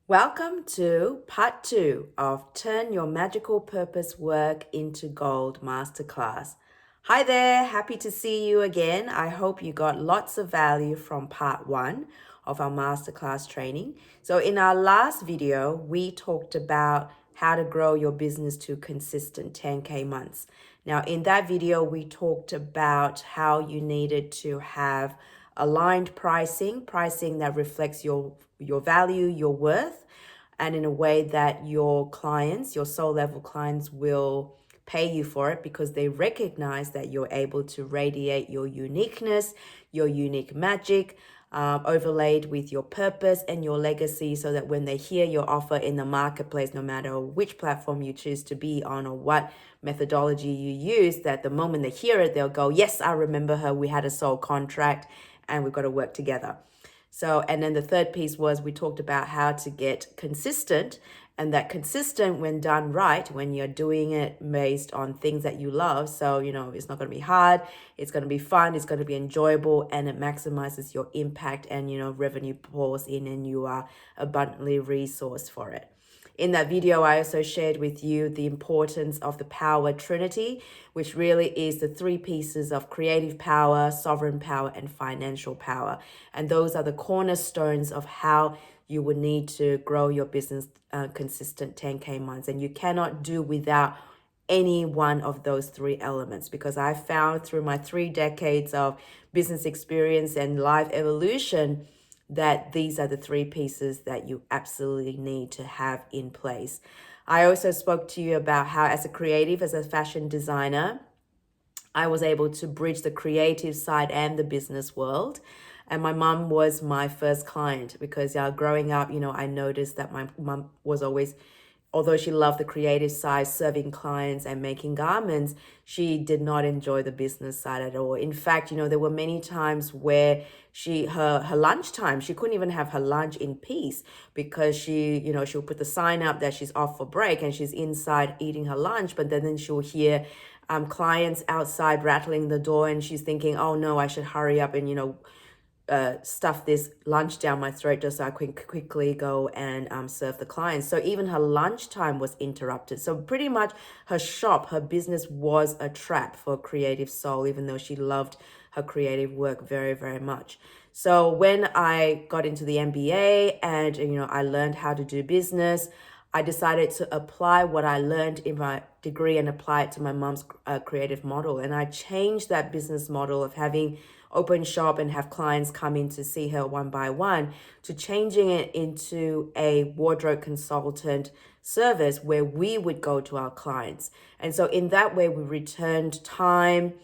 Welcome to part 2 of Turn Your Magical Purpose Work into Gold Masterclass. Hi there, happy to see you again. I hope you got lots of value from part 1 of our masterclass training. So, in our last video, we talked about how to grow your business to consistent 10K months. Now, in that video, we talked about how you needed to have aligned pricing that reflects your value, your worth, and in a way that your clients, your soul level clients, will pay you for it because they recognize that you're able to radiate your uniqueness, your unique magic, overlaid with your purpose and your legacy, so that when they hear your offer in the marketplace, no matter which platform you choose to be on or what methodology you use, that the moment they hear it, they'll go, yes, I remember her. We had a soul contract and we've got to work together. So, and then the third piece was we talked about how to get consistent, and that consistent, when done right, when you're doing it based on things that you love. So, it's not going to be hard, it's going to be fun, it's going to be enjoyable, and it maximizes your impact, and, revenue pours in and you are abundantly resourced for it. In that video, I also shared with you the importance of the power trinity, which really is the three pieces of creative power, sovereign power, and financial power. And those are the cornerstones of how you would need to grow your business consistent 10K months. And you cannot do without any one of those three elements, because I found through my 3 decades of business experience and life evolution that these are the three pieces that you absolutely need to have in place. I also spoke to you about how, as a creative, as a fashion designer, I was able to bridge the creative side and the business world. And my mom was my first client because growing up, I noticed that my mom was always, although she loved the creative side, serving clients and making garments, she did not enjoy the business side at all. In fact, there were many times where her lunchtime, she couldn't even have her lunch in peace because she'll put the sign up that she's off for break and she's inside eating her lunch, but then she'll hear clients outside rattling the door and she's thinking, oh no, I should hurry up and, stuff this lunch down my throat just so I can quickly go and serve the clients. So even her lunchtime was interrupted. So pretty much her business was a trap for a creative soul, even though she loved her creative work very, very much. So when I got into the MBA and, I learned how to do business, I decided to apply what I learned in my degree and apply it to my mom's creative model. And I changed that business model of having open shop and have clients come in to see her one by one, to changing it into a wardrobe consultant service where we would go to our clients. And so in that way, we returned time,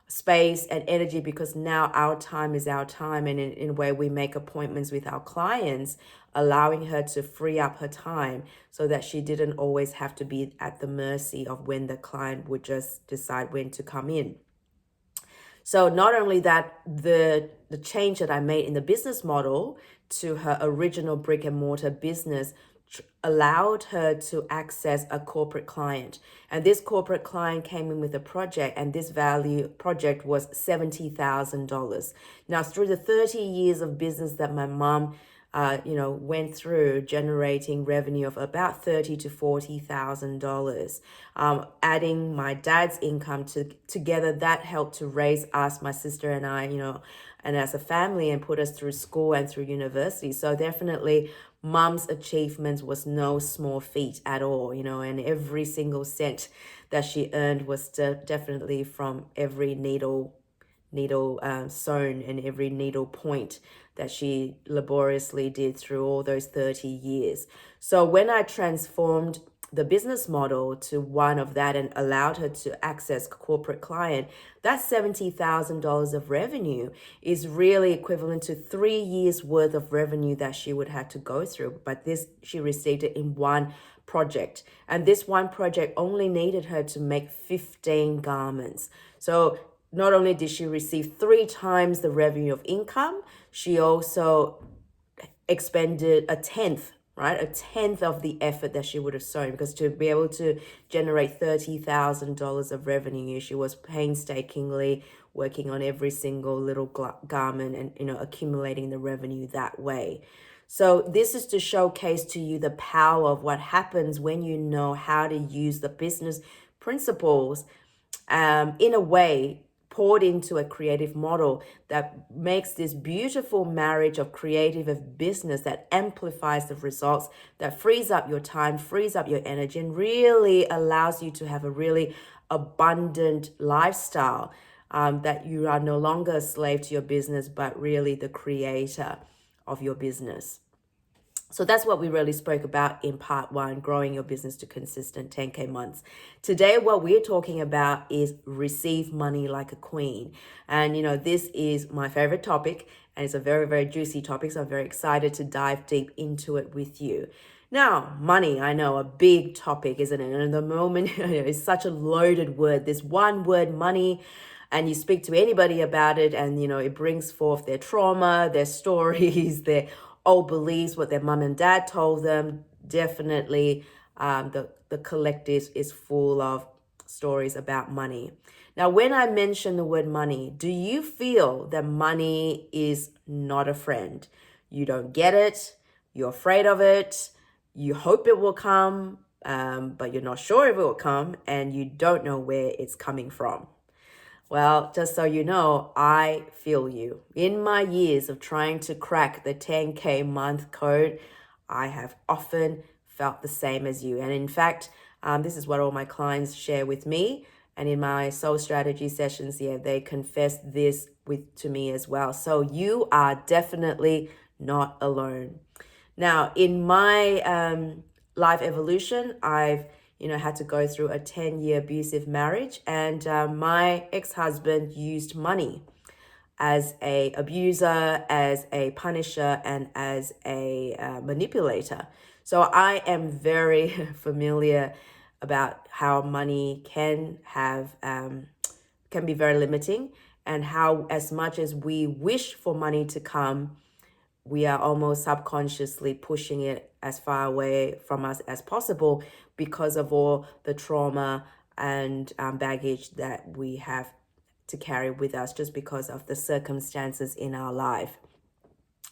space, and energy, because now our time is our time. And in a way, we make appointments with our clients, allowing her to free up her time so that she didn't always have to be at the mercy of when the client would just decide when to come in. So not only that, the change that I made in the business model to her original brick and mortar business allowed her to access a corporate client. And this corporate client came in with a project, and this value project was $70,000. Now, through the 30 years of business that my mom went through, generating revenue of about $30,000 to $40,000. Adding my dad's income together, that helped to raise us, my sister and I, and as a family, and put us through school and through university. So definitely, mom's achievements was no small feat at all, and every single cent that she earned was definitely from every needle sewn and every needle point that she laboriously did through all those 30 years. So when I transformed the business model to one of that and allowed her to access corporate client, that $70,000 of revenue is really equivalent to 3 years worth of revenue that she would have to go through. But this, she received it in one project. And this one project only needed her to make 15 garments. So not only did she receive 3 times the revenue of income, she also expended a tenth, right? A tenth of the effort that she would have sown, because to be able to generate $30,000 of revenue, she was painstakingly working on every single little garment and, accumulating the revenue that way. So this is to showcase to you the power of what happens when you know how to use the business principles in a way poured into a creative model that makes this beautiful marriage of creative of business that amplifies the results, that frees up your time, frees up your energy, and really allows you to have a really abundant lifestyle, that you are no longer a slave to your business, but really the creator of your business. So that's what we really spoke about in part one, growing your business to consistent 10K months. Today, what we're talking about is receive money like a queen. And, this is my favorite topic, and it's a very, very juicy topic. So I'm very excited to dive deep into it with you. Now, money, I know, a big topic, isn't it? And at the moment, it's such a loaded word. This one word, money, and you speak to anybody about it, and it brings forth their trauma, their stories, their old beliefs, what their mum and dad told them. Definitely, the collective is full of stories about money. Now, when I mention the word money, do you feel that money is not a friend? You don't get it, you're afraid of it, you hope it will come, but you're not sure if it will come, and you don't know where it's coming from. Well, just so you know, I feel you. In my years of trying to crack the 10K month code, I have often felt the same as you. And in fact, this is what all my clients share with me. And in my soul strategy sessions, they confess this to me as well. So you are definitely not alone. Now, in my life evolution, I've had to go through a 10-year abusive marriage, and my ex-husband used money as a abuser, as a punisher, and as a manipulator. So I am very familiar about how money can be very limiting, and how as much as we wish for money to come, we are almost subconsciously pushing it as far away from us as possible because of all the trauma and baggage that we have to carry with us just because of the circumstances in our life.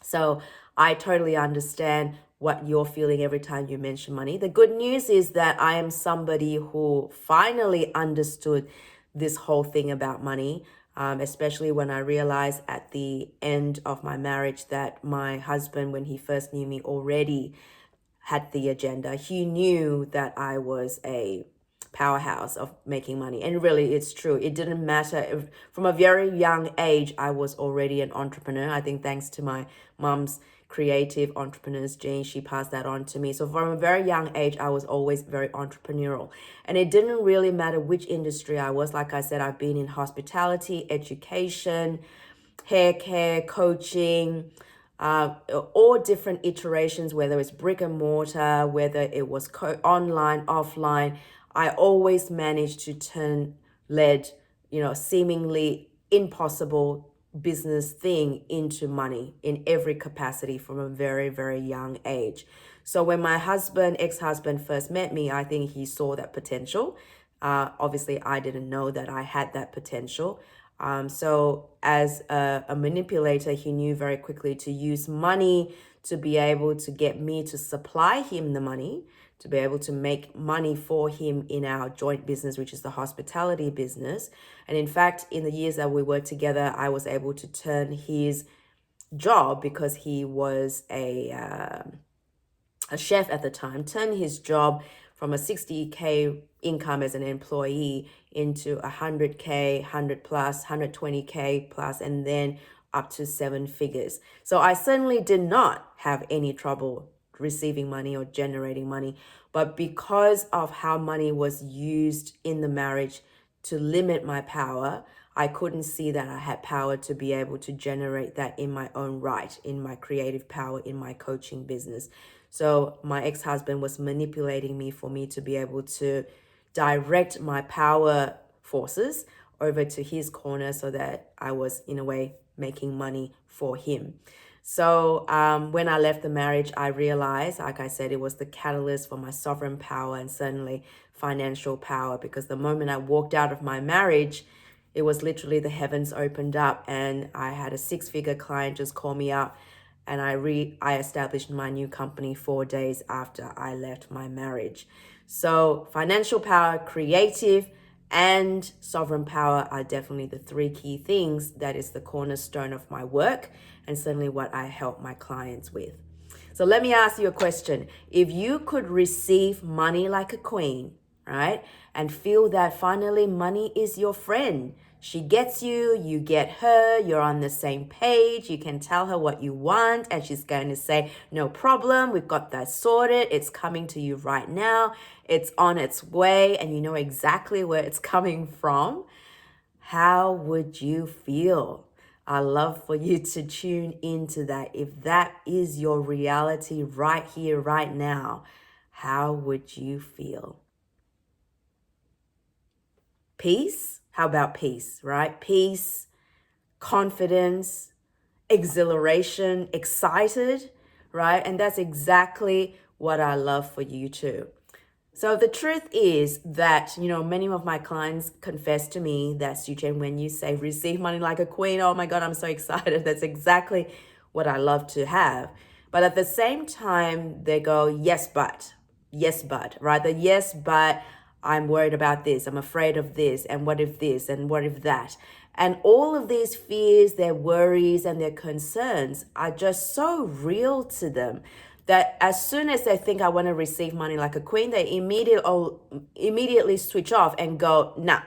So I totally understand what you're feeling every time you mention money. The good news is that I am somebody who finally understood this whole thing about money, especially when I realized at the end of my marriage that my husband, when he first knew me, already had the agenda. He knew that I was a powerhouse of making money. And really, it's true. It didn't matter. From a very young age, I was already an entrepreneur. I think thanks to my mom's creative entrepreneur's gene, she passed that on to me. So from a very young age, I was always very entrepreneurial. And it didn't really matter which industry I was. Like I said, I've been in hospitality, education, hair care, coaching, all different iterations, whether it's brick and mortar, whether it was online, offline. I always managed to turn lead, seemingly impossible business thing into money in every capacity from a very, very young age. So when my ex-husband first met me, I think he saw that potential. Obviously, I didn't know that I had that potential. So as a manipulator, he knew very quickly to use money to be able to get me to supply him the money, to be able to make money for him in our joint business, which is the hospitality business. And in fact, in the years that we were together, I was able to turn his job, because he was a chef at the time, turn his job from a 60K income as an employee into 100K, 100 plus, 120K plus, and then up to 7 figures. So I certainly did not have any trouble receiving money or generating money. But because of how money was used in the marriage to limit my power, I couldn't see that I had power to be able to generate that in my own right, in my creative power, in my coaching business. So my ex-husband was manipulating me for me to be able to direct my power forces over to his corner so that I was, in a way, making money for him. So when I left the marriage, I realized, like I said, it was the catalyst for my sovereign power and certainly financial power, because the moment I walked out of my marriage, it was literally the heavens opened up and I had a 6-figure client just call me up and I established my new company 4 days after I left my marriage. So financial power, creative, and sovereign power are definitely the three key things that is the cornerstone of my work, and certainly what I help my clients with. So let me ask you a question. If you could receive money like a queen, right, and feel that finally money is your friend, she gets you, you get her, you're on the same page, you can tell her what you want, and she's going to say, no problem, we've got that sorted, it's coming to you right now, it's on its way, and you know exactly where it's coming from. How would you feel? I love for you to tune into that. If that is your reality right here, right now, how would you feel? Peace? How about peace, right? Peace, confidence, exhilaration, excited, right? And that's exactly what I love for you too. So the truth is that, many of my clients confess to me that, Suchen, when you say receive money like a queen, oh my God, I'm so excited. That's exactly what I love to have. But at the same time, they go, yes, but, right? The yes, but I'm worried about this. I'm afraid of this. And what if this? And what if that? And all of these fears, their worries, and their concerns are just so real to them that as soon as they think I want to receive money like a queen, they immediately switch off and go, nah,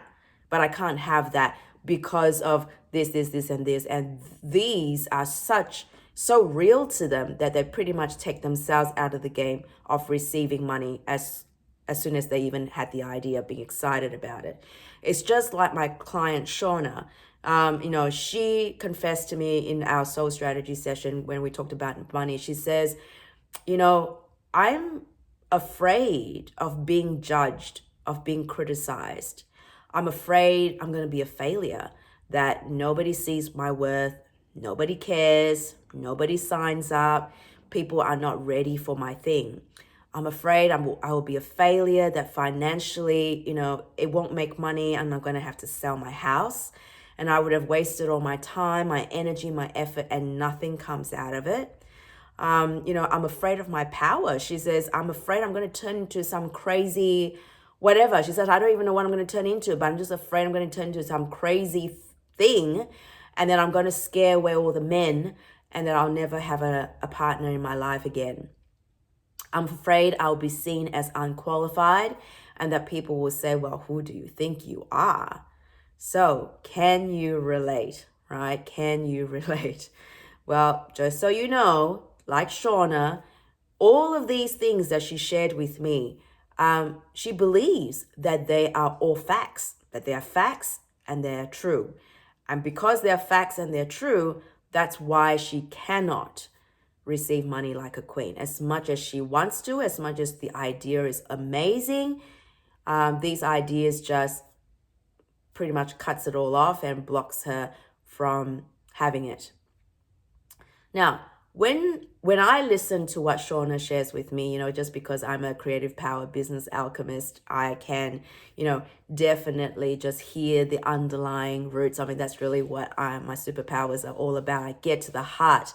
but I can't have that because of this, and this. And these are so real to them that they pretty much take themselves out of the game of receiving money as soon as they even had the idea of being excited about it. It's just like my client, Shauna. She confessed to me in our soul strategy session when we talked about money. She says, I'm afraid of being judged, of being criticized. I'm afraid I'm going to be a failure, that nobody sees my worth, nobody cares, nobody signs up, people are not ready for my thing. I'm afraid I will be a failure, that financially, it won't make money, and I'm going to have to sell my house. And I would have wasted all my time, my energy, my effort, and nothing comes out of it. I'm afraid of my power. She says, I'm afraid I'm going to turn into some crazy whatever. She says, I don't even know what I'm going to turn into, but I'm just afraid I'm going to turn into some crazy thing. And then I'm going to scare away all the men, and then I'll never have a partner in my life again. I'm afraid I'll be seen as unqualified, and that people will say, well, who do you think you are? So can you relate, right? Can you relate? Well, just so you know, like Shauna, all of these things that she shared with me, she believes that they are all facts, that they are facts and they're true. And because they're facts and they're true, that's why she cannot receive money like a queen. As much as she wants to, as much as the idea is amazing, these ideas just pretty much cuts it all off and blocks her from having it. Now, when I listen to what Shauna shares with me, just because I'm a creative power business alchemist, I can, definitely just hear the underlying roots. I mean, that's really what my superpowers are all about. I get to the heart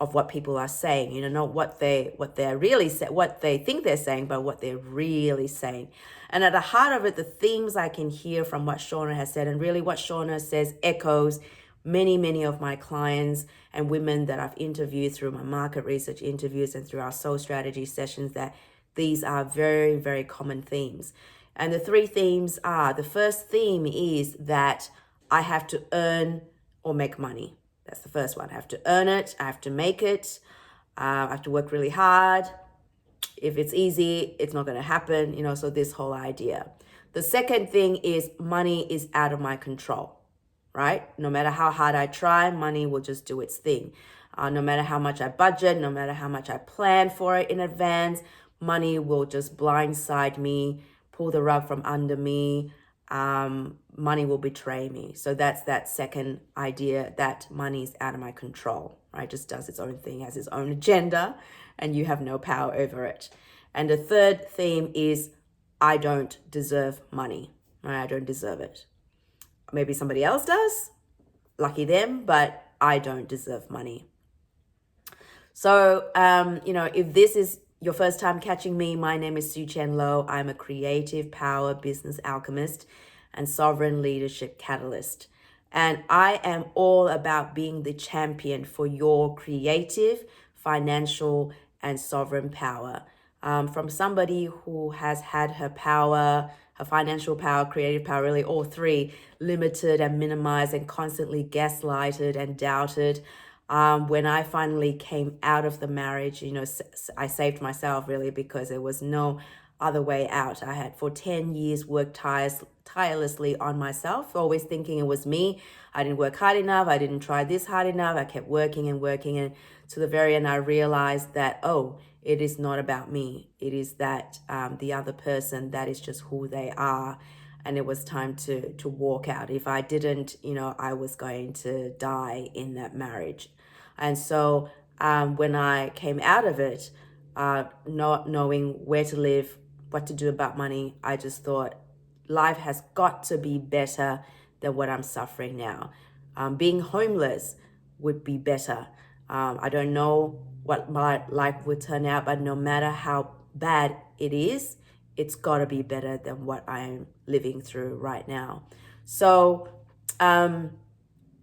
of what people are saying, not what they're really what they think they're saying, but what they're really saying. And at the heart of it, the themes I can hear from what Shauna has said, and really what Shauna says echoes many of my clients and women that I've interviewed through my market research interviews and through our soul strategy sessions, that these are very, very common themes. And the three themes are, the first theme is that I have to earn or make money. That's the first one. I have to earn it. I have to make it. I have to work really hard. If it's easy, it's not going to happen, so this whole idea. The second thing is money is out of my control, right? No matter how hard I try, money will just do its thing. No matter how much I budget, no matter how much I plan for it in advance, money will just blindside me, pull the rug from under me. Money will betray me. So that's that second idea, that money is out of my control, right? Just does its own thing, has its own agenda, and you have no power over it. And the third theme is I don't deserve money, right? I don't deserve it. Maybe somebody else does, lucky them, but I don't deserve money. So, if this is your first time catching me, my name is Sue Chen Lo. I'm a creative power business alchemist and sovereign leadership catalyst. And I am all about being the champion for your creative, financial, and sovereign power. From somebody who has had her power, her financial power, creative power, really all three, limited and minimized and constantly gaslighted and doubted. When I finally came out of the marriage, I saved myself really because there was no other way out. I had for 10 years worked tirelessly on myself, always thinking it was me. I didn't work hard enough. I didn't try this hard enough. I kept working and working. And to the very end, I realized that, oh, it is not about me. It is that the other person, that is just who they are. And it was time to walk out. If I didn't, I was going to die in that marriage. And so when I came out of it, not knowing where to live, what to do about money, I just thought life has got to be better than what I'm suffering now. Being homeless would be better. I don't know what my life would turn out, but no matter how bad it is, it's got to be better than what I'm living through right now. So,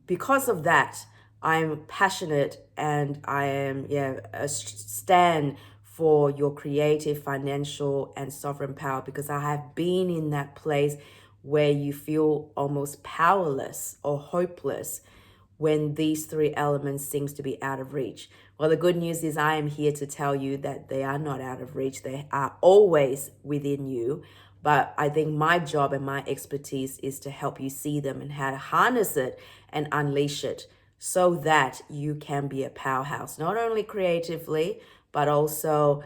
because of that, I'm passionate and I am a stand for your creative, financial, and sovereign power because I have been in that place where you feel almost powerless or hopeless when these three elements seems to be out of reach. Well, the good news is I am here to tell you that they are not out of reach. They are always within you. But I think my job and my expertise is to help you see them and how to harness it and unleash it so that you can be a powerhouse, not only creatively, but also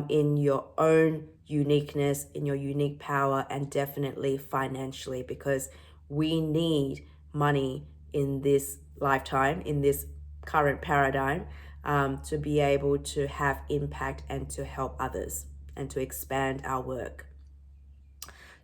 in your own uniqueness, in your unique power, and definitely financially, because we need money in this lifetime, in this current paradigm, to be able to have impact and to help others and to expand our work.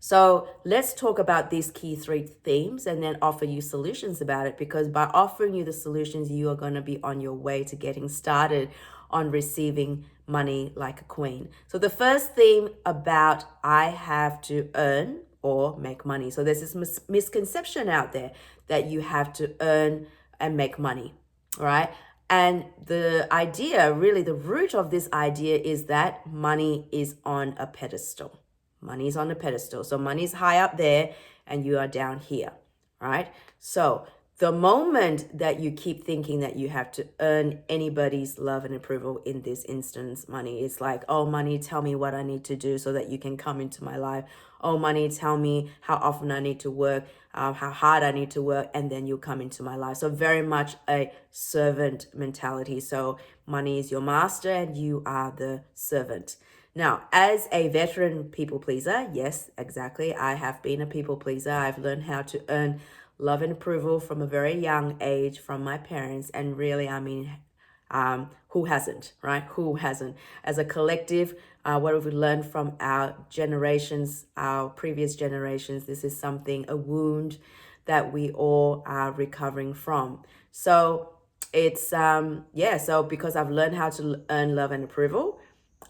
So let's talk about these key three themes and then offer you solutions about it, because by offering you the solutions, you are going to be on your way to getting started on receiving money like a queen. So the first theme about I have to earn or make money. So there's this misconception out there that you have to earn and make money, right? And the idea, really the root of this idea, is that money is on a pedestal. Money is on a pedestal. So money is high up there and you are down here, right? So the moment that you keep thinking that you have to earn anybody's love and approval, in this instance, money, is like, oh, money, tell me what I need to do so that you can come into my life. Oh, money, tell me how often I need to work, how hard I need to work, and then you'll come into my life. So very much a servant mentality. So money is your master and you are the servant. Now, as a veteran people pleaser, yes, exactly, I have been a people pleaser. I've learned how to earn love and approval from a very young age from my parents. And really, I mean, who hasn't, right? Who hasn't? As a collective, what have we learned from our generations, our previous generations? This is something, a wound that we all are recovering from. So it's, so because I've learned how to earn love and approval,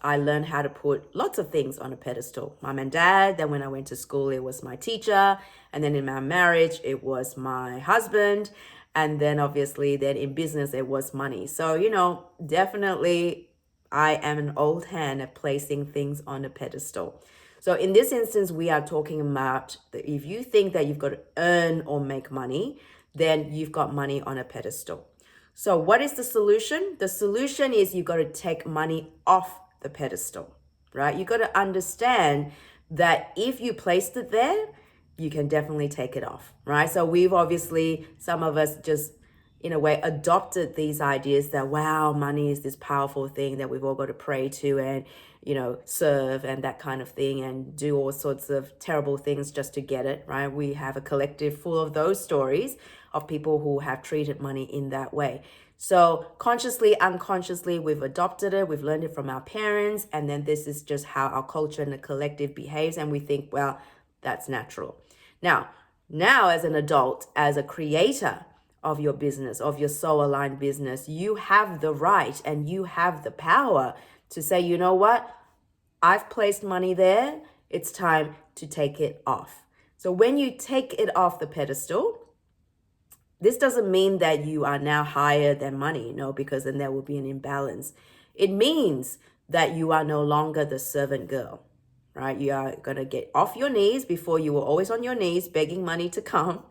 I learned how to put lots of things on a pedestal. Mom and dad, then when I went to school, it was my teacher. And then in my marriage, it was my husband. And then obviously then in business, it was money. So, definitely I am an old hand at placing things on a pedestal. So in this instance, we are talking about if you think that you've got to earn or make money, then you've got money on a pedestal. So what is the solution? The solution is you've got to take money off the pedestal, right? You got to understand that if you placed it there, you can definitely take it off, right? So we've obviously, some of us just in a way adopted these ideas that, wow, money is this powerful thing that we've all got to pray to and, serve and that kind of thing and do all sorts of terrible things just to get it, right? We have a collective full of those stories of people who have treated money in that way. So consciously, unconsciously, we've adopted it, we've learned it from our parents, and then this is just how our culture and the collective behaves, and we think, well, that's natural. Now as an adult, as a creator, of your business, of your soul aligned business, you have the right and you have the power to say, you know what? I've placed money there. It's time to take it off. So when you take it off the pedestal, this doesn't mean that you are now higher than money, no, because then there will be an imbalance. It means that you are no longer the servant girl, right? You are going to get off your knees. Before you were always on your knees begging money to come.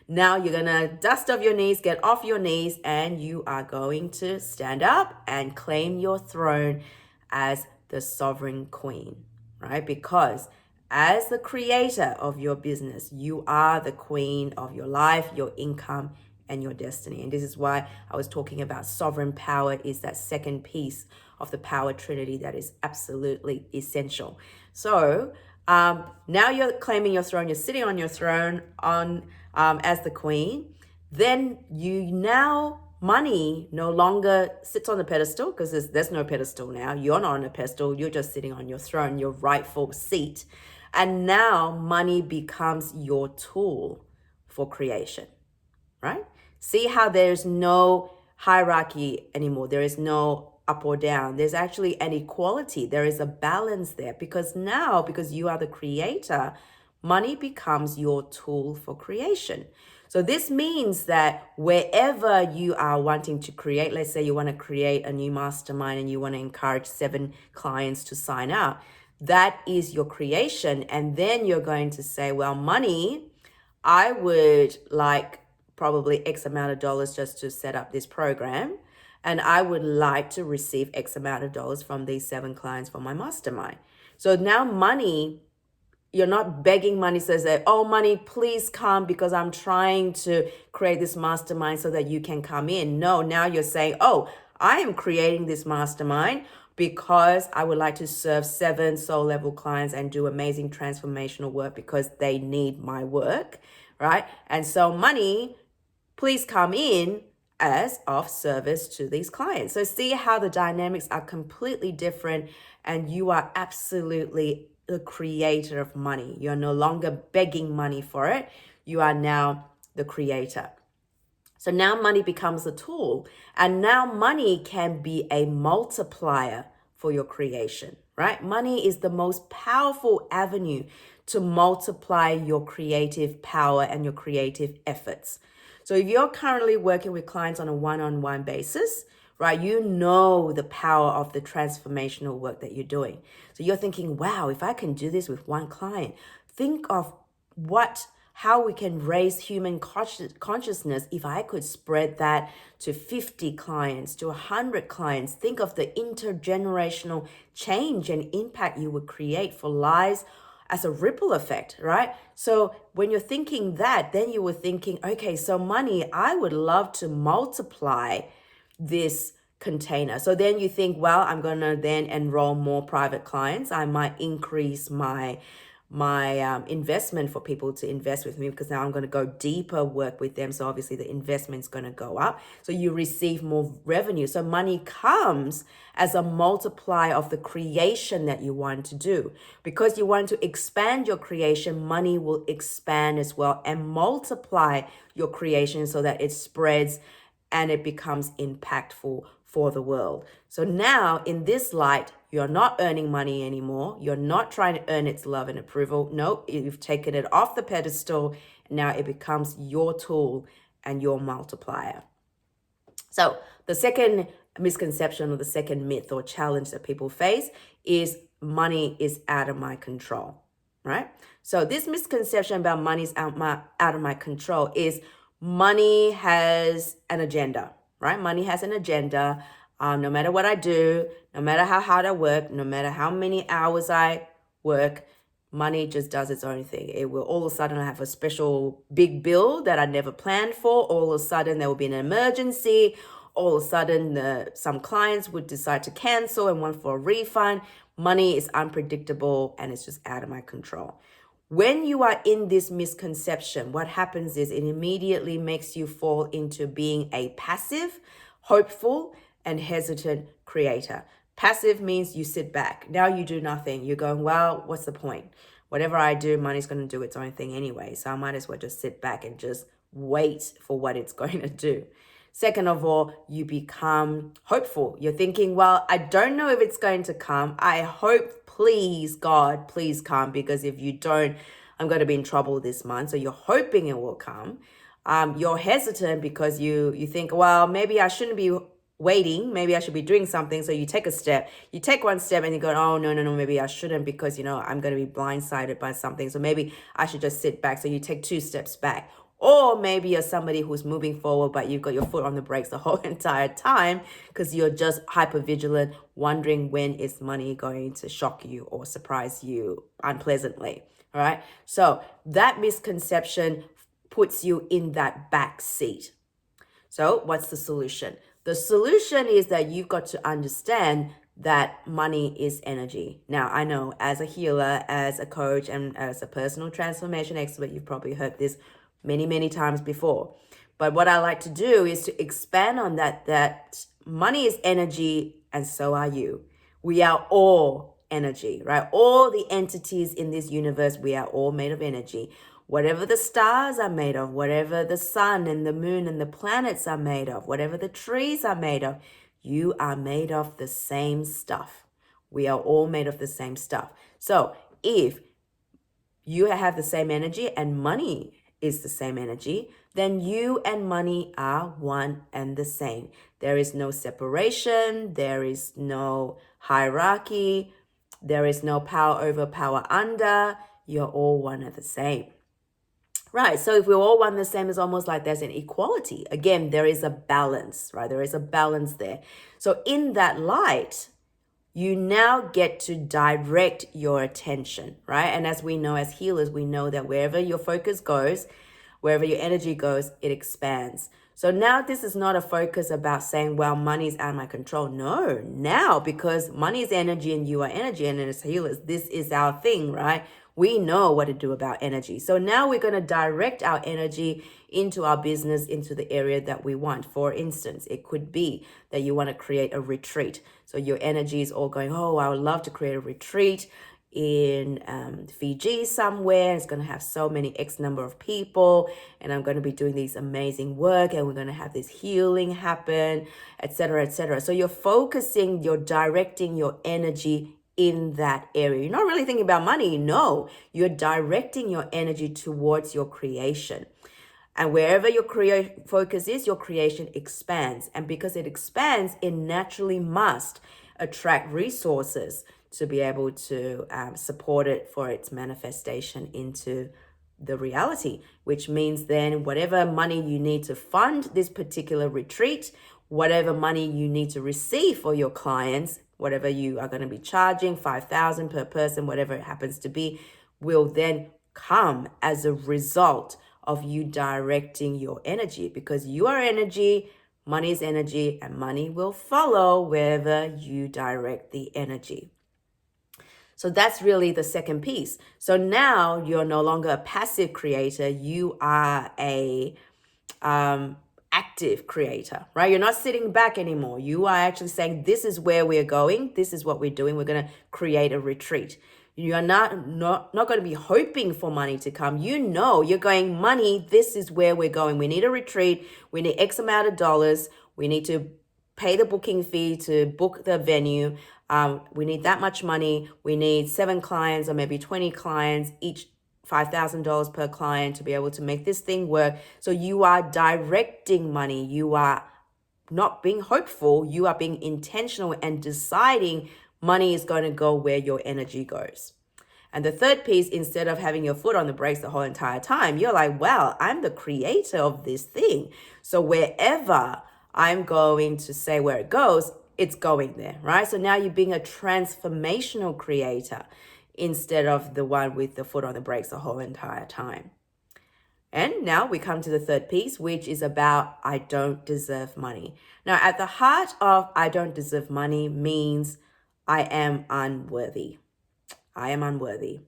Now you're going to dust off your knees, get off your knees, and you are going to stand up and claim your throne as the sovereign queen, right? Because as the creator of your business, you are the queen of your life, your income, and your destiny. And this is why I was talking about sovereign power is that second piece of the power trinity that is absolutely essential. So now you're claiming your throne, you're sitting on your throne on as the queen. Then money no longer sits on the pedestal, because there's no pedestal now. You're not on a pedestal. You're just sitting on your throne, your rightful seat. And now money becomes your tool for creation, right? See how there's no hierarchy anymore. There is no up or down. There's actually an equality. There is a balance there because you are the creator, money becomes your tool for creation. So this means that wherever you are wanting to create, let's say you want to create a new mastermind and you want to encourage 7 clients to sign up, that is your creation. And then you're going to say, well, money, I would like probably X amount of dollars just to set up this program. And I would like to receive X amount of dollars from these 7 clients for my mastermind. So now money, you're not begging money, says that, oh, money, please come because I'm trying to create this mastermind so that you can come in. No, now you're saying, oh, I am creating this mastermind because I would like to serve 7 soul level clients and do amazing transformational work because they need my work, right? And so money, please come in as of service to these clients. So see how the dynamics are completely different and you are absolutely the creator of money. You're no longer begging money for it. You are now the creator. So now money becomes a tool, and now money can be a multiplier for your creation, right? Money is the most powerful avenue to multiply your creative power and your creative efforts. So if you're currently working with clients on a one-on-one basis, right, you know the power of the transformational work that you're doing. So you're thinking, wow, if I can do this with one client, think of how we can raise human consciousness if I could spread that to 50 clients, to 100 clients. Think of the intergenerational change and impact you would create for lives as a ripple effect, right? So when you're thinking that, then you were thinking, okay, so money, I would love to multiply this container. So then you think, well, I'm going to then enroll more private clients. I might increase my investment for people to invest with me because now I'm going to go deeper work with them. So obviously the investment's going to go up. So you receive more revenue. So money comes as a multiplier of the creation that you want to do. Because you want to expand your creation, money will expand as well and multiply your creation so that it spreads and it becomes impactful for the world. So now in this light, you're not earning money anymore. You're not trying to earn its love and approval. No, you've taken it off the pedestal. Now it becomes your tool and your multiplier. So the second misconception or the second myth or challenge that people face is money is out of my control, right? So this misconception about money is out of my control is money has an agenda, right? Money has an agenda. No matter what I do, no matter how hard I work, no matter how many hours I work, money just does its own thing. It will all of a sudden have a special big bill that I never planned for. All of a sudden there will be an emergency. All of a sudden some clients would decide to cancel and want for a refund. Money is unpredictable and it's just out of my control. When you are in this misconception, what happens is it immediately makes you fall into being a passive, hopeful, and hesitant creator. Passive means you sit back. Now you do nothing. You're going, well, what's the point? Whatever I do, money's going to do its own thing anyway. So I might as well just sit back and just wait for what it's going to do. Second of all, you become hopeful. You're thinking, well, I don't know if it's going to come. I hope, please, God, please come, because if you don't, I'm going to be in trouble this month. So you're hoping it will come. You're hesitant because you think, well, maybe I shouldn't be waiting. Maybe I should be doing something. So you take a step. You take one step and you go, oh, no, maybe I shouldn't, because, I'm going to be blindsided by something. So maybe I should just sit back. So you take 2 steps back. Or maybe you're somebody who's moving forward, but you've got your foot on the brakes the whole entire time because you're just hyper vigilant, wondering when is money going to shock you or surprise you unpleasantly. All right. So that misconception puts you in that back seat. So what's the solution? The solution is that you've got to understand that money is energy. Now, I know as a healer, as a coach, and as a personal transformation expert, you've probably heard this many, many times before. But what I like to do is to expand on that money is energy and so are you. We are all energy, right? All the entities in this universe, we are all made of energy. Whatever the stars are made of, whatever the sun and the moon and the planets are made of, whatever the trees are made of, you are made of the same stuff. We are all made of the same stuff. So if you have the same energy and money is the same energy, then you and money are one and the same. There is no separation. There is no hierarchy. There is no power over, power under. You're all one and the same. Right. So if we're all one the same, it's almost like there's an equality. Again, there is a balance, right? There is a balance there. So in that light, you now get to direct your attention, right? And as we know, as healers, we know that wherever your focus goes, wherever your energy goes, it expands. So now this is not a focus about saying, well, money's out of my control. No, now, because money is energy and you are energy, and as healers, this is our thing, right? We know what to do about energy. So now we're going to direct our energy into our business, into the area that we want. For instance, it could be that you want to create a retreat. So your energy is all going, oh, I would love to create a retreat in Fiji somewhere. It's going to have so many X number of people, and I'm going to be doing these amazing work, and we're going to have this healing happen, etc., etc. So you're focusing, you're directing your energy in that area. You're not really thinking about money. No, you're directing your energy towards your creation. And wherever your focus is, your creation expands. And because it expands, it naturally must attract resources to be able to support it for its manifestation into the reality, which means then whatever money you need to fund this particular retreat, whatever money you need to receive for your clients, whatever you are going to be charging, 5,000 per person, whatever it happens to be, will then come as a result of you directing your energy, because you are energy, money is energy, and money will follow wherever you direct the energy. So that's really the second piece. So now you're no longer a passive creator. You are a active creator, right? You're not sitting back anymore. You are actually saying, this is where we're going. This is what we're doing. We're going to create a retreat. You are not going to be hoping for money to come. You know, you're going, money, this is where we're going. We need a retreat. We need X amount of dollars. We need to pay the booking fee to book the venue. We need that much money. We need 7 clients or maybe 20 clients, each $5,000 per client to be able to make this thing work. So you are directing money. You are not being hopeful. You are being intentional and deciding money is going to go where your energy goes. And the third piece, instead of having your foot on the brakes the whole entire time, you're like, well, I'm the creator of this thing. So wherever I'm going to say where it goes, it's going there, right? So now you're being a transformational creator instead of the one with the foot on the brakes the whole entire time. And now we come to the third piece, which is about I don't deserve money. Now, at the heart of I don't deserve money means I am unworthy. I am unworthy.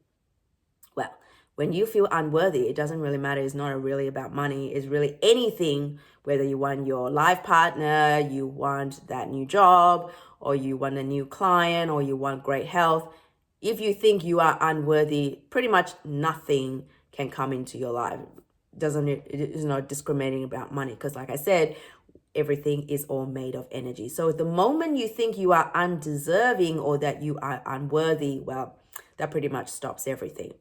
Well, when you feel unworthy, it doesn't really matter. It's not really about money. It's really anything, whether you want your life partner, you want that new job, or you want a new client, or you want great health. If you think you are unworthy, pretty much nothing can come into your life. it is not discriminating about money, because like I said, everything is all made of energy. So the moment you think you are undeserving or that you are unworthy, well, that pretty much stops everything.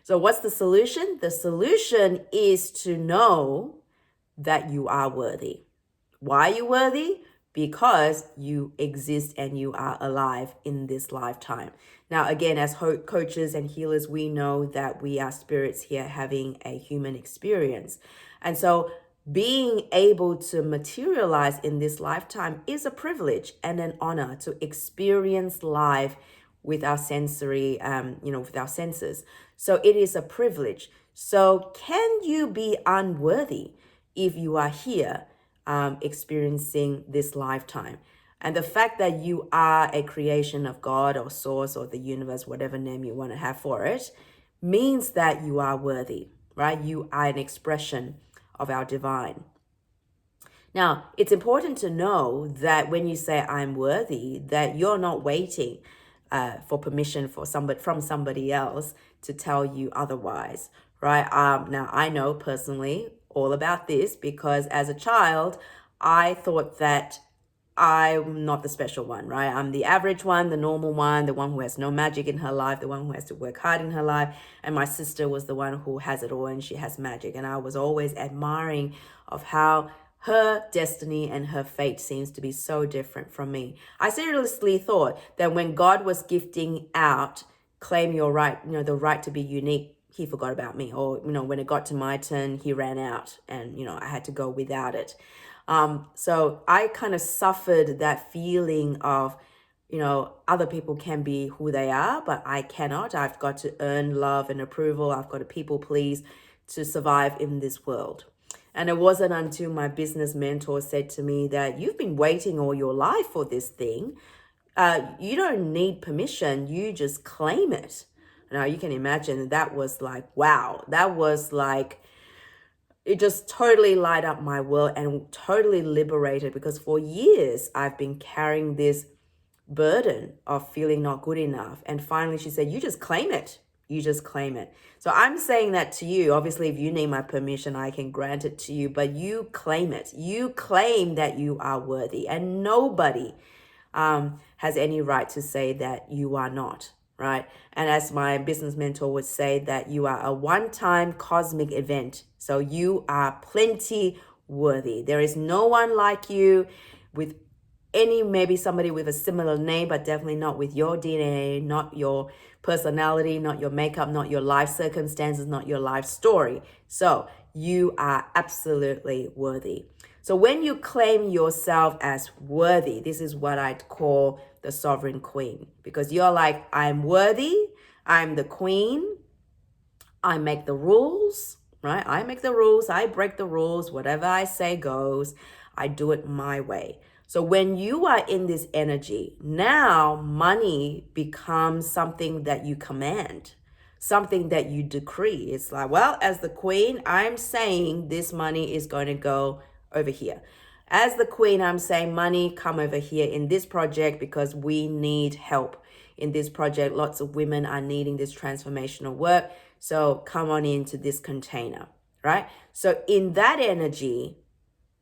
So what's the solution? The solution is to know that you are worthy. Why are you worthy? Because you exist and you are alive in this lifetime. Now, again, as coaches and healers, we know that we are spirits here having a human experience. And so being able to materialize in this lifetime is a privilege and an honor to experience life with our sensory, with our senses. So it is a privilege. So can you be unworthy if you are here experiencing this lifetime? And the fact that you are a creation of God or source or the universe, whatever name you want to have for it, means that you are worthy, right? You are an expression of our divine. Now, it's important to know that when you say I'm worthy, that you're not waiting for permission from somebody else to tell you otherwise, right? Now, I know personally all about this because as a child, I thought that I'm not the special one, right? I'm the average one, the normal one, the one who has no magic in her life, the one who has to work hard in her life. And my sister was the one who has it all and she has magic. And I was always admiring of how her destiny and her fate seems to be so different from me. I seriously thought that when God was gifting out, claim your right, the right to be unique, he forgot about me. Or, when it got to my turn, he ran out and, I had to go without it. So I kind of suffered that feeling of, other people can be who they are, but I cannot. I've got to earn love and approval. I've got to people please to survive in this world. And it wasn't until my business mentor said to me that you've been waiting all your life for this thing. You don't need permission. You just claim it. Now you can imagine that was like, wow, that was like, it just totally light up my world and totally liberated, because for years I've been carrying this burden of feeling not good enough. And finally she said, you just claim it. You just claim it. So I'm saying that to you. Obviously, if you need my permission, I can grant it to you, but you claim it. You claim that you are worthy, and nobody has any right to say that you are not, right? And as my business mentor would say, that you are a one-time cosmic event. So you are plenty worthy. There is no one like you with maybe somebody with a similar name, but definitely not with your DNA, not your personality, not your makeup, not your life circumstances, not your life story. So you are absolutely worthy. So when you claim yourself as worthy, this is what I'd call the sovereign queen, because you're like, I'm worthy, I'm the queen, I make the rules, right? I make the rules, I break the rules, whatever I say goes, I do it my way. So when you are in this energy, now money becomes something that you command, something that you decree. It's like, well, as the queen, I'm saying this money is going to go over here. As the queen, I'm saying money, come over here in this project because we need help in this project. Lots of women are needing this transformational work. So come on into this container, right? So in that energy,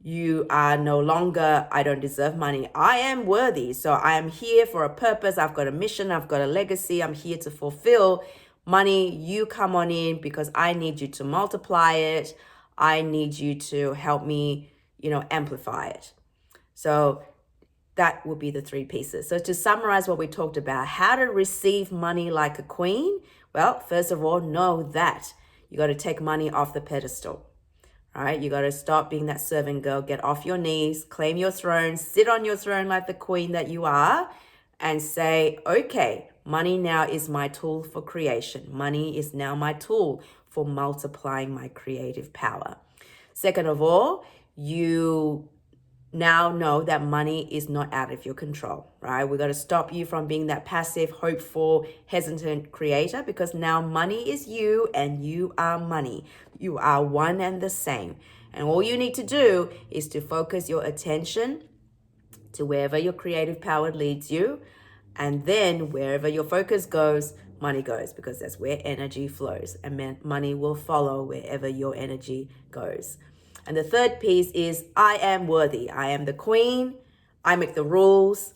you are no longer, I don't deserve money. I am worthy. So I am here for a purpose. I've got a mission. I've got a legacy. I'm here to fulfill. Money, you come on in because I need you to multiply it. I need you to help me, amplify it. So that would be the three pieces. So to summarize what we talked about, how to receive money like a queen. Well, first of all, know that you got to take money off the pedestal. All right, you got to stop being that servant girl, get off your knees, claim your throne, sit on your throne like the queen that you are, and say, okay, money now is my tool for creation. Money is now my tool for multiplying my creative power. Second of all, you now know that money is not out of your control, right? We got to stop you from being that passive, hopeful, hesitant creator, because now money is you and you are money. You are one and the same. And all you need to do is to focus your attention to wherever your creative power leads you And then wherever your focus goes, money goes, because that's where energy flows, and money will follow wherever your energy goes. And the third piece is I am worthy. I am the queen. I make the rules.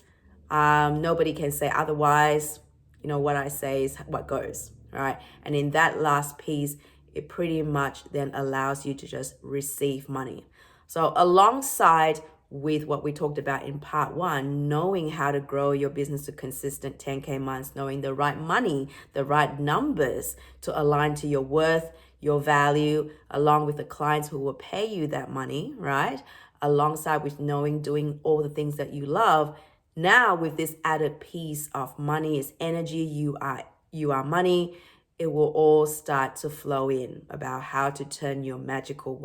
Nobody can say otherwise. You know, what I say is what goes. All right. And in that last piece, it pretty much then allows you to just receive money. So alongside with what we talked about in part one, knowing how to grow your business to consistent 10K months, knowing the right money, the right numbers to align to your worth, your value, along with the clients who will pay you that money, right? Alongside with knowing, doing all the things that you love. Now with this added piece of money is energy, you are money, it will all start to flow in about how to turn your magical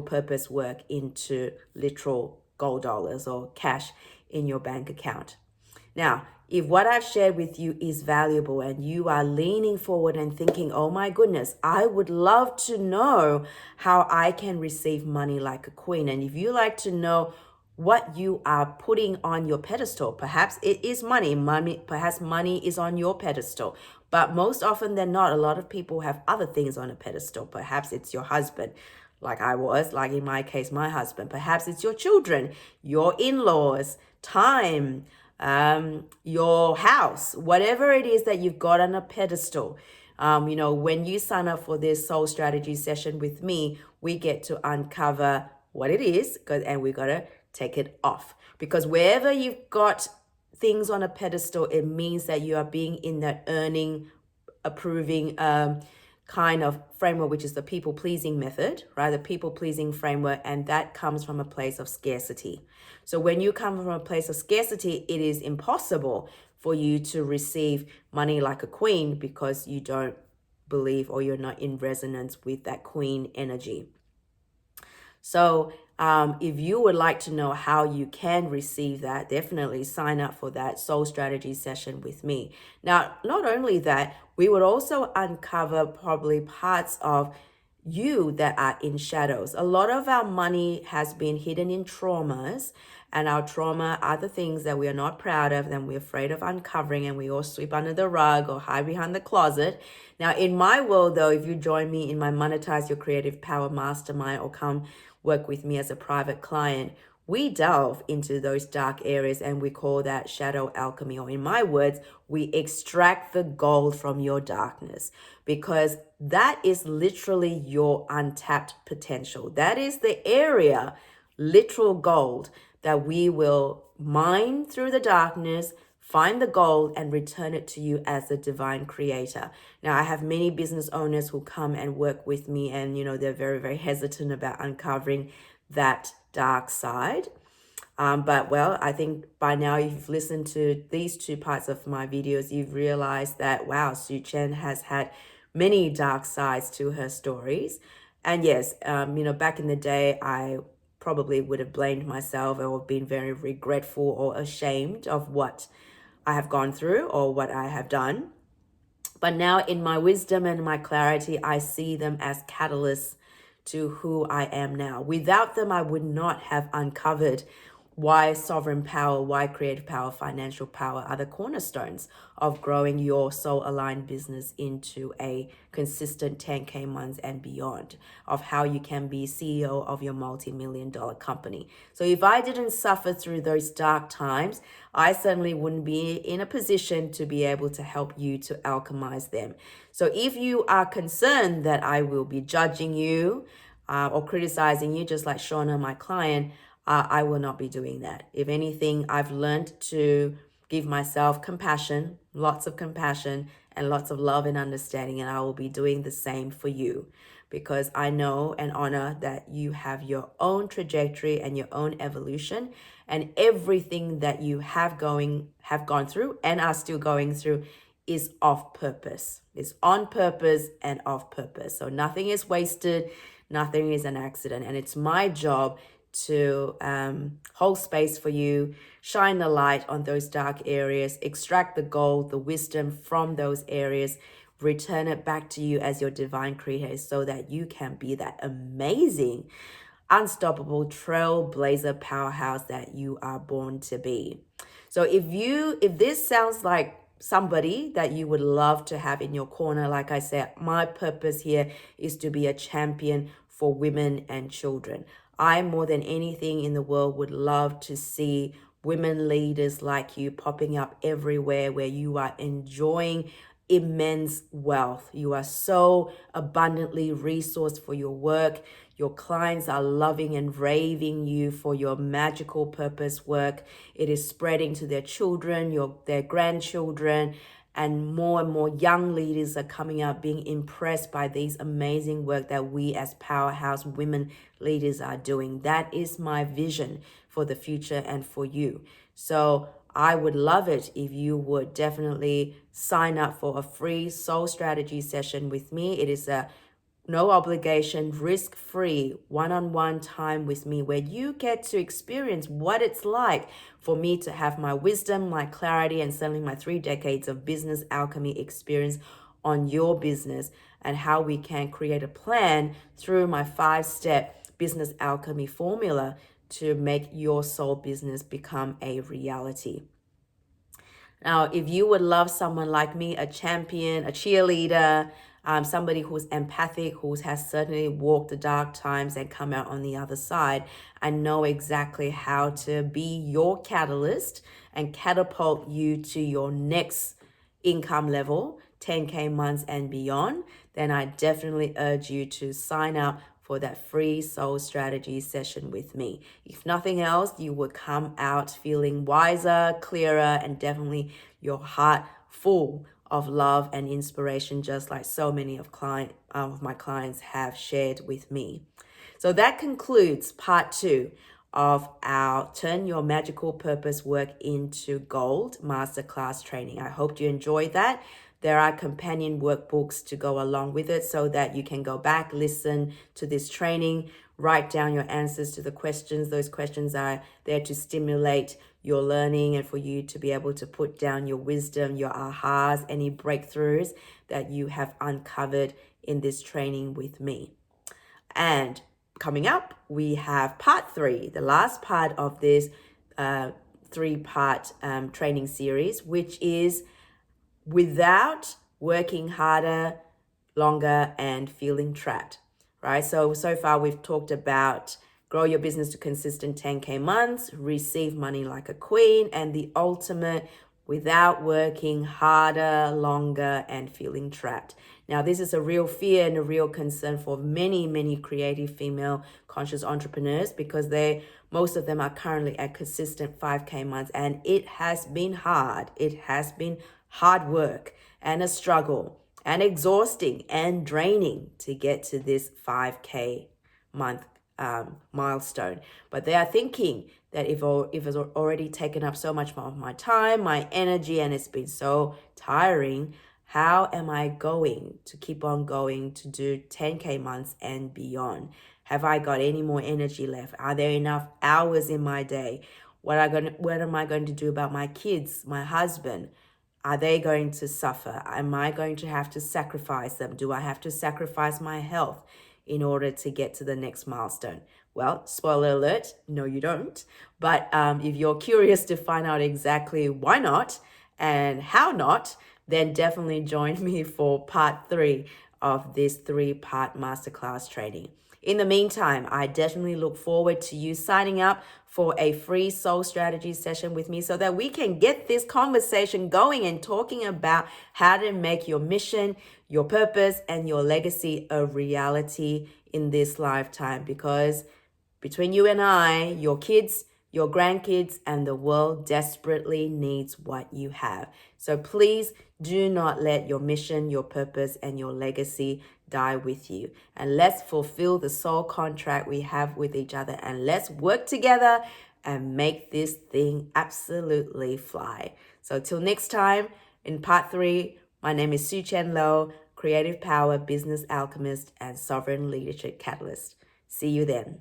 purpose work into literal gold dollars or cash in your bank account. Now, if what I've shared with you is valuable and you are leaning forward and thinking, oh my goodness, I would love to know how I can receive money like a queen. And if you like to know what you are putting on your pedestal, perhaps it is money, perhaps money is on your pedestal. But most often than not, a lot of people have other things on a pedestal. Perhaps it's your husband, like I was, like in my case, my husband. Perhaps it's your children, your in-laws, time, your house, whatever it is that you've got on a pedestal. When you sign up for this soul strategy session with me, we get to uncover what it is, and we got to take it off. Because wherever you've got things on a pedestal, it means that you are being in that earning, approving kind of framework, which is the people-pleasing method, right? The people-pleasing framework, and that comes from a place of scarcity. So when you come from a place of scarcity, it is impossible for you to receive money like a queen because you don't believe or you're not in resonance with that queen energy. So if you would like to know how you can receive that, definitely sign up for that soul strategy session with me. Now, not only that, we would also uncover probably parts of you that are in shadows. A lot of our money has been hidden in traumas, and our trauma are the things that we are not proud of and we're afraid of uncovering, and we all sweep under the rug or hide behind the closet. Now, in my world, though, if you join me in my Monetize Your Creative Power Mastermind or come work with me as a private client, we delve into those dark areas and we call that shadow alchemy, or in my words, we extract the gold from your darkness, because that is literally your untapped potential. That is the area, literal gold, that we will mine through the darkness, find the gold, and return it to you as a divine creator. Now, I have many business owners who come and work with me, and they're very, very hesitant about uncovering that dark side. But I think by now, if you've listened to these two parts of my videos, you've realized that, wow, Sue Chen has had many dark sides to her stories. And yes, back in the day, I probably would have blamed myself or been very regretful or ashamed of what I have gone through or what I have done. But now in my wisdom and my clarity, I see them as catalysts to who I am now. Without them, I would not have uncovered why sovereign power, why creative power, financial power are the cornerstones of growing your soul aligned business into a consistent 10K months and beyond, of how you can be CEO of your multi-million-dollar company. So if I didn't suffer through those dark times, I certainly wouldn't be in a position to be able to help you to alchemize them. So if you are concerned that I will be judging you or criticizing you, just like Shauna, my client, I will not be doing that. If anything, I've learned to give myself compassion, lots of compassion, and lots of love and understanding, and I will be doing the same for you, because I know and honor that you have your own trajectory and your own evolution, and everything that you have gone through and are still going through is of purpose. It's on purpose and of purpose. So nothing is wasted, nothing is an accident, and it's my job to hold space for you, shine the light on those dark areas, extract the gold, the wisdom from those areas, return it back to you as your divine creator so that you can be that amazing, unstoppable trailblazer powerhouse that you are born to be. So if this sounds like somebody that you would love to have in your corner, like I said, my purpose here is to be a champion for women and children. I, more than anything in the world, would love to see women leaders like you popping up everywhere where you are enjoying immense wealth. You are so abundantly resourced for your work. Your clients are loving and raving you for your magical purpose work. It is spreading to their children, their grandchildren, and more young leaders are coming out being impressed by these amazing work that we as powerhouse women leaders are doing. That is my vision for the future and for you. So I would love it if you would definitely sign up for a free soul strategy session with me. It is a no obligation, risk-free, one-on-one time with me where you get to experience what it's like for me to have my wisdom, my clarity, and certainly my 3 decades of business alchemy experience on your business, and how we can create a plan through my 5-step business alchemy formula to make your soul business become a reality. Now, if you would love someone like me, a champion, a cheerleader, somebody who's empathic, who has certainly walked the dark times and come out on the other side, I know exactly how to be your catalyst and catapult you to your next income level, 10K months and beyond, then I definitely urge you to sign up for that free soul strategy session with me. If nothing else, you would come out feeling wiser, clearer, and definitely your heart full of love and inspiration, just like so many of my clients have shared with me. So that concludes part 2 of our Turn Your Magical Purpose Work into Gold masterclass training. I hope you enjoyed that. There are companion workbooks to go along with it so that you can go back, listen to this training, write down your answers to the questions. Those questions are there to stimulate your learning and for you to be able to put down your wisdom, your ahas, any breakthroughs that you have uncovered in this training with me. And coming up, we have part 3, the last part of this 3-part training series, which is without working harder, longer, and feeling trapped, right? So far we've talked about grow your business to consistent 10K months, receive money like a queen, and the ultimate without working harder, longer, and feeling trapped. Now, this is a real fear and a real concern for many creative female conscious entrepreneurs because most of them are currently at consistent 5K months, and it has been hard. It has been hard work and a struggle and exhausting and draining to get to this 5K month milestone. But they are thinking that if it's already taken up so much of my time, my energy, and it's been so tiring, how am I going to keep on going to do 10K months and beyond? Have I got any more energy left? Are there enough hours in my day? What am I going to do about my kids, my husband? Are they going to suffer? Am I going to have to sacrifice them? Do I have to sacrifice my health in order to get to the next milestone? Well, spoiler alert, no, you don't. But if you're curious to find out exactly why not and how not, then definitely join me for part 3 of this 3-part masterclass training. In the meantime, I definitely look forward to you signing up for a free soul strategy session with me so that we can get this conversation going and talking about how to make your mission, your purpose, and your legacy a reality in this lifetime. Because between you and I, your kids, your grandkids, and the world desperately needs what you have. So please do not let your mission, your purpose, and your legacy die with you. And let's fulfill the soul contract we have with each other, and let's work together and make this thing absolutely fly. So till next time, in part 3, my name is Sue Chen Lo, Creative Power Business Alchemist and Sovereign Leadership Catalyst. See you then.